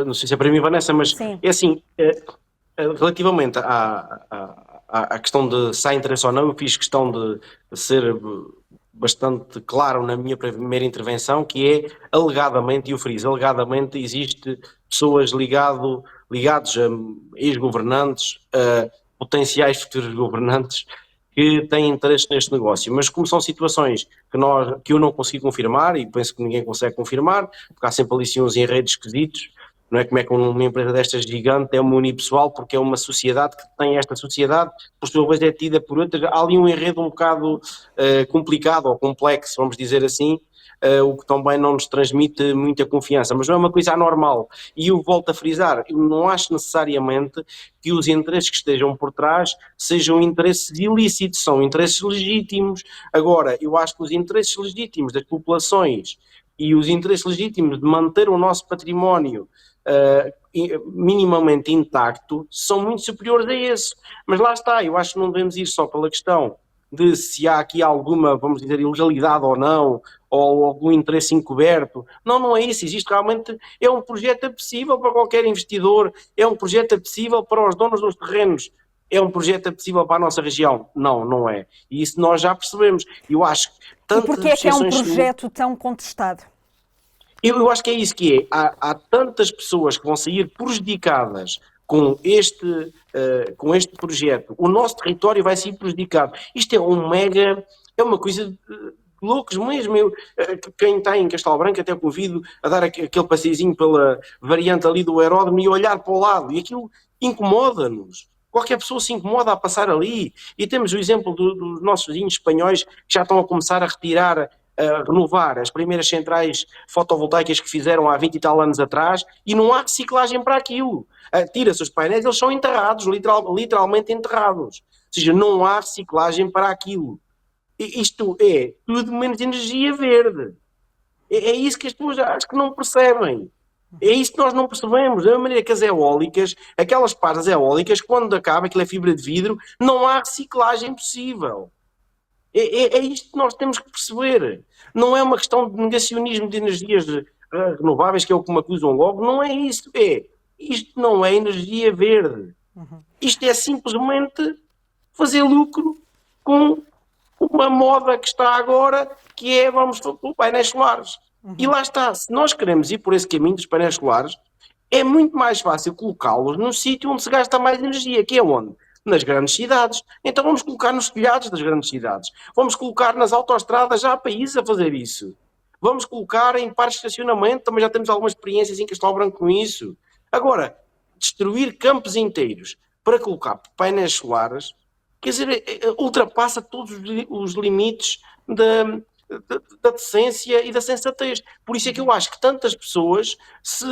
Não sei se é para mim, Vanessa, mas
Sim.
é assim, relativamente à questão de se há interesse ou não, eu fiz questão de ser bastante claro na minha primeira intervenção, que é, alegadamente, e eu friso, alegadamente existe pessoas ligados a ex-governantes, a potenciais futuros governantes, que têm interesse neste negócio, mas como são situações que eu não consigo confirmar, e penso que ninguém consegue confirmar, porque há sempre ali uns enredos esquisitos, não é como é que uma empresa destas gigante é uma unipessoal, porque é uma sociedade que tem esta sociedade, por sua vez é tida por outras, há ali um enredo um bocado complicado ou complexo, vamos dizer assim, o que também não nos transmite muita confiança, mas não é uma coisa anormal. E eu volto a frisar, eu não acho necessariamente que os interesses que estejam por trás sejam interesses ilícitos, são interesses legítimos. Agora, eu acho que os interesses legítimos das populações e os interesses legítimos de manter o nosso património minimamente intacto são muito superiores a esse. Mas lá está, eu acho que não devemos ir só pela questão de se há aqui alguma, vamos dizer, ilegalidade ou não, ou algum interesse encoberto. Não, não é isso. Existe realmente, é um projeto apetecível para qualquer investidor, é um projeto apetecível para os donos dos terrenos, é um projeto apetecível para a nossa região. Não, não é. E isso nós já percebemos. Eu acho que
e porquê é que é um projeto tão contestado?
Eu acho que é isso que é. Há tantas pessoas que vão sair prejudicadas com este projeto. O nosso território vai ser prejudicado. Isto é é uma coisa de loucos mesmo. Quem está em Castelo Branco até convido a dar aquele passeizinho pela variante ali do aeródromo e olhar para o lado. E aquilo incomoda-nos. Qualquer pessoa se incomoda a passar ali. E temos o exemplo dos nossos vizinhos espanhóis que já estão a começar a renovar as primeiras centrais fotovoltaicas que fizeram há 20 e tal anos atrás e não há reciclagem para aquilo. Tira-se os painéis, eles são enterrados, literalmente enterrados. Ou seja, não há reciclagem para aquilo. Isto é tudo menos energia verde. É isso que as pessoas acho que não percebem. É isso que nós não percebemos. Da mesma maneira que as eólicas, aquelas partes eólicas, quando acaba, aquilo é fibra de vidro, não há reciclagem possível. É isto que nós temos que perceber. Não é uma questão de negacionismo de energias renováveis, que é o que me acusam logo. Não é isso. Isto não é energia verde. Isto é simplesmente fazer lucro com uma moda que está agora, que é, vamos por painéis solares. E lá está. Se nós queremos ir por esse caminho dos painéis solares, é muito mais fácil colocá-los num sítio onde se gasta mais energia, que é onde? nas grandes cidades. Então vamos colocar nos telhados das grandes cidades. Vamos colocar nas autoestradas, já há países a fazer isso. Vamos colocar em parques de estacionamento, também já temos algumas experiências em Castelo Branco com isso. Agora, destruir campos inteiros para colocar painéis solares, quer dizer, ultrapassa todos os limites da decência e da sensatez. Por isso é que eu acho que tantas pessoas se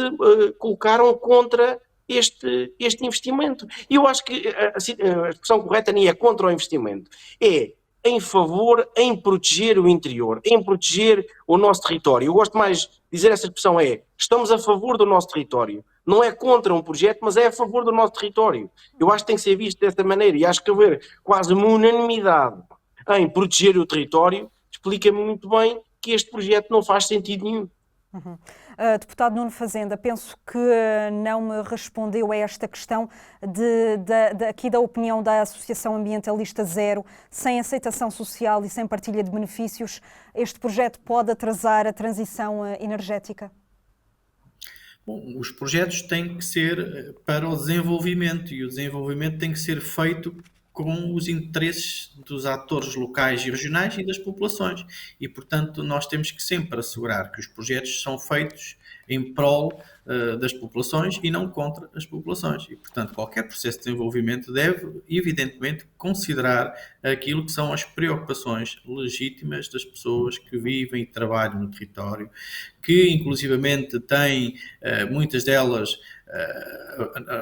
colocaram contra este investimento. E eu acho que a expressão correta nem é contra o investimento, é em favor, em proteger o interior, em proteger o nosso território. Eu gosto mais de dizer essa expressão estamos a favor do nosso território. Não é contra um projeto, mas é a favor do nosso território. Eu acho que tem que ser visto dessa maneira e acho que haver quase uma unanimidade em proteger o território explica-me muito bem que este projeto não faz sentido nenhum.
Deputado Nuno Fazenda, penso que não me respondeu a esta questão aqui da opinião da Associação Ambientalista Zero. Sem aceitação social e sem partilha de benefícios, este projeto pode atrasar a transição energética?
Bom, os projetos têm que ser para o desenvolvimento e o desenvolvimento tem que ser feito com os interesses dos atores locais e regionais e das populações. E, portanto, nós temos que sempre assegurar que os projetos são feitos em prol das populações e não contra as populações. E, portanto, qualquer processo de desenvolvimento deve, evidentemente, considerar aquilo que são as preocupações legítimas das pessoas que vivem e trabalham no território, que, inclusivamente, têm, muitas delas,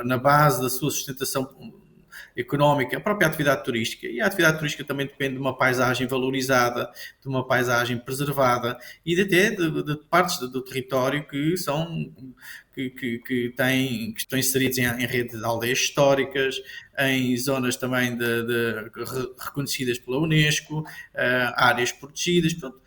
na base da sua sustentação económica, a própria atividade turística. E a atividade turística também depende de uma paisagem valorizada, de uma paisagem preservada e até de partes do território que são que estão inseridos em redes de aldeias históricas, em zonas também reconhecidas pela Unesco, áreas protegidas. Portanto,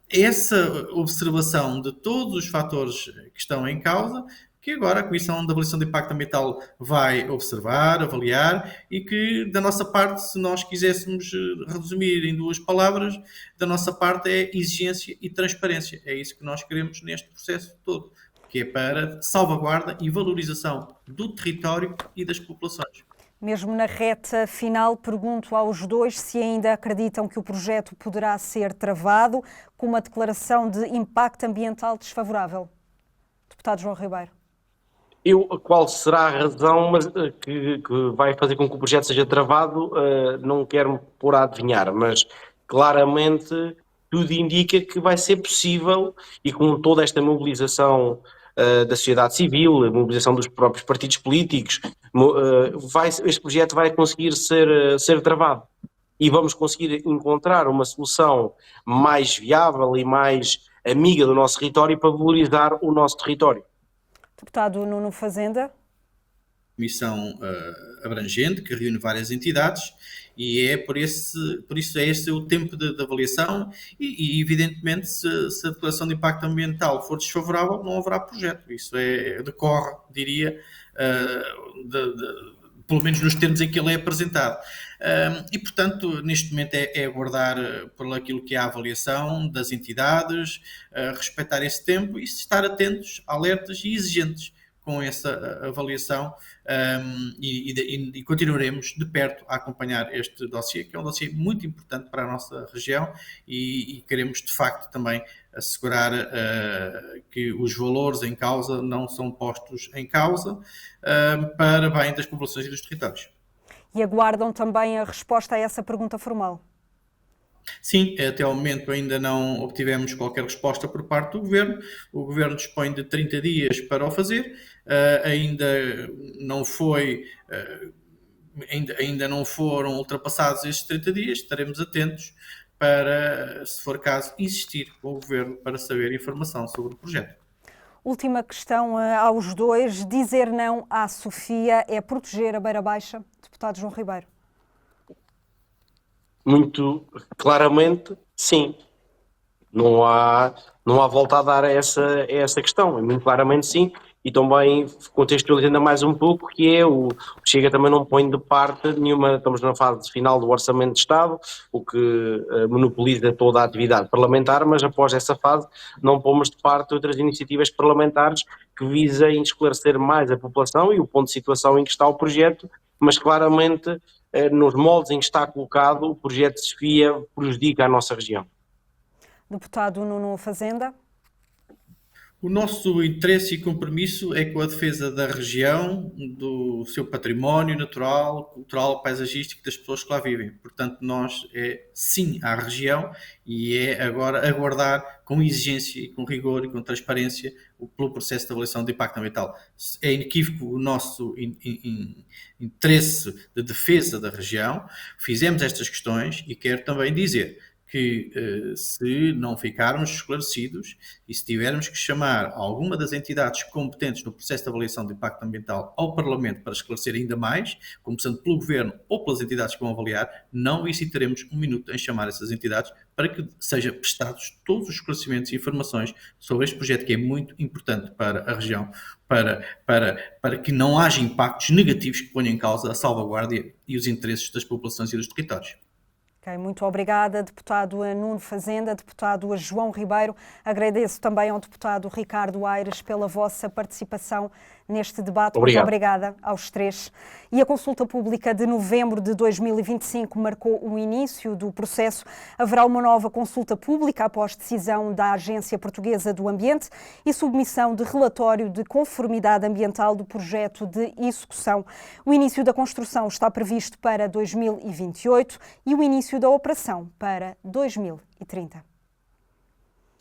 essa observação de todos os fatores que estão em causa, que agora a Comissão de Avaliação de Impacto Ambiental vai observar, avaliar e que, da nossa parte, se nós quiséssemos resumir em 2 palavras, da nossa parte é exigência e transparência. É isso que nós queremos neste processo todo, que é para salvaguarda e valorização do território e das populações.
Mesmo na reta final, pergunto aos 2 se ainda acreditam que o projeto poderá ser travado com uma declaração de impacto ambiental desfavorável. Deputado João Ribeiro.
Qual será a razão que vai fazer com que o projeto seja travado? Não quero me pôr a adivinhar, mas claramente tudo indica que vai ser possível e com toda esta mobilização da sociedade civil, a mobilização dos próprios partidos políticos, este projeto vai conseguir ser travado e vamos conseguir encontrar uma solução mais viável e mais amiga do nosso território para valorizar o nosso território.
Deputado Nuno Fazenda.
Comissão abrangente, que reúne várias entidades, e por isso é este o tempo de avaliação e evidentemente, se a declaração de impacto ambiental for desfavorável, não haverá projeto. Isso decorre, diria, pelo menos nos termos em que ele é apresentado. E, portanto, neste momento é aguardar por aquilo que é a avaliação das entidades, respeitar esse tempo e estar atentos, alertas e exigentes com essa avaliação e continuaremos de perto a acompanhar este dossiê, que é um dossiê muito importante para a nossa região e queremos, de facto, também assegurar que os valores em causa não são postos em causa para bem das populações e dos territórios.
E aguardam também a resposta a essa pergunta formal?
Sim, até ao momento ainda não obtivemos qualquer resposta por parte do Governo. O Governo dispõe de 30 dias para o fazer. Ainda não foram ultrapassados estes 30 dias. Estaremos atentos para, se for caso, insistir com o Governo para saber informação sobre o projeto.
Última questão aos 2. Dizer não à Sofia é proteger a Beira Baixa? Deputado João Ribeiro.
Muito claramente, sim. Não há volta a dar a essa questão. Muito claramente, sim. E também contextualizando mais um pouco, que é o Chega também não põe de parte nenhuma, estamos na fase final do Orçamento de Estado, o que monopoliza toda a atividade parlamentar, mas após essa fase não pomos de parte outras iniciativas parlamentares que visem esclarecer mais a população e o ponto de situação em que está o projeto mas claramente nos moldes em que está colocado, o projeto de Sofia prejudica a nossa região.
Deputado Nuno Fazenda.
O nosso interesse e compromisso é com a defesa da região, do seu património natural, cultural, paisagístico, das pessoas que lá vivem. Portanto, nós é sim à região e é agora aguardar com exigência e com rigor e com transparência pelo processo de avaliação de impacto ambiental. É inequívoco o nosso interesse de defesa da região. Fizemos estas questões e quero também dizer que se não ficarmos esclarecidos e se tivermos que chamar alguma das entidades competentes no processo de avaliação de impacto ambiental ao Parlamento para esclarecer ainda mais, começando pelo Governo ou pelas entidades que vão avaliar, não hesitaremos um minuto em chamar essas entidades para que sejam prestados todos os esclarecimentos e informações sobre este projeto que é muito importante para a região, para que não haja impactos negativos que ponham em causa a salvaguarda e os interesses das populações e dos territórios.
Okay, muito obrigada, deputado Nuno Fazenda, deputado João Ribeiro. Agradeço também ao deputado Ricardo Aires pela vossa participação neste debate.
Obrigado.
Muito obrigada aos três. E a consulta pública de novembro de 2025 marcou o início do processo. Haverá uma nova consulta pública após decisão da Agência Portuguesa do Ambiente e submissão de relatório de conformidade ambiental do projeto de execução. O início da construção está previsto para 2028 e o início da operação para 2030.